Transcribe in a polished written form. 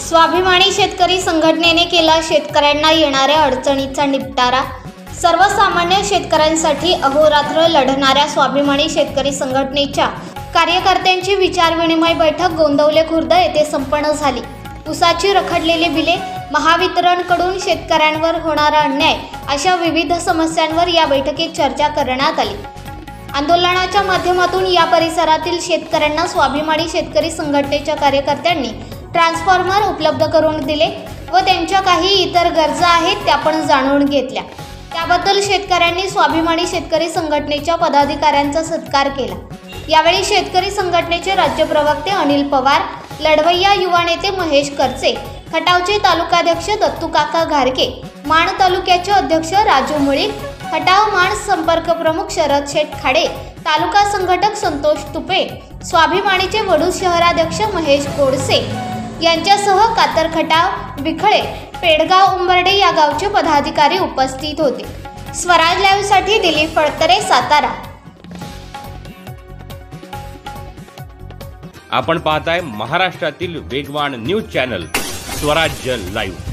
स्वाभिमानी शेतकरी संघटनेने केला शेतकऱ्यांना येणाऱ्या अडचणींचा निपटारा। सर्वसामान्य शेतकऱ्यांसाठी अहोरात्र लढणाऱ्या स्वाभिमानी शेतकरी संघटनेच्या कार्यकर्त्यांची विचारविनिमय बैठक गोंदवले खुर्द येथे संपन्न झाली। ऊसाची रखडलेली बिले, महावितरणकडून शेतकऱ्यांवर होणारा अन्याय अशा विविध समस्यांवर या बैठकीत चर्चा करण्यात आली। आंदोलनाच्या माध्यमातून या परिसरातील शेतकऱ्यांना स्वाभिमानी शेतकरी संघटनेच्या कार्यकर्त्यांनी ट्रान्सफॉर्मर उपलब्ध करून दिले व त्यांच्या काही इतर गरजा आहेत त्या पण जाणून घेतल्या। त्याबद्दल शेतकऱ्यांनी स्वाभिमानी शेतकरी संघटनेच्या पदाधिकाऱ्यांचा सत्कार केला। यावेळी शेतकरी संघटनेचे राज्य प्रवक्ते अनिल पवार, लढवय्या युवा नेते महेश करचे, खटावचे तालुकाध्यक्ष दत्तू काका घारके, माण तालुक्याचे अध्यक्ष राजू मुळीक, खटाव माण संपर्क प्रमुख शरद शेठ खाडे, तालुका संघटक संतोष तुपे, स्वाभिमानीचे वडू शहराध्यक्ष महेश गोडसे यांच्यासह कातर खटाव, विखळे, पेडगाव उंबर्डे या गावचे पदाधिकारी उपस्थित होते। स्वराज लाईव्ह साठी दिलीप फडतरे, सातारा। आपण पाहताय महाराष्ट्रातील वेगवान न्यूज चॅनल स्वराज्य लाईव्ह।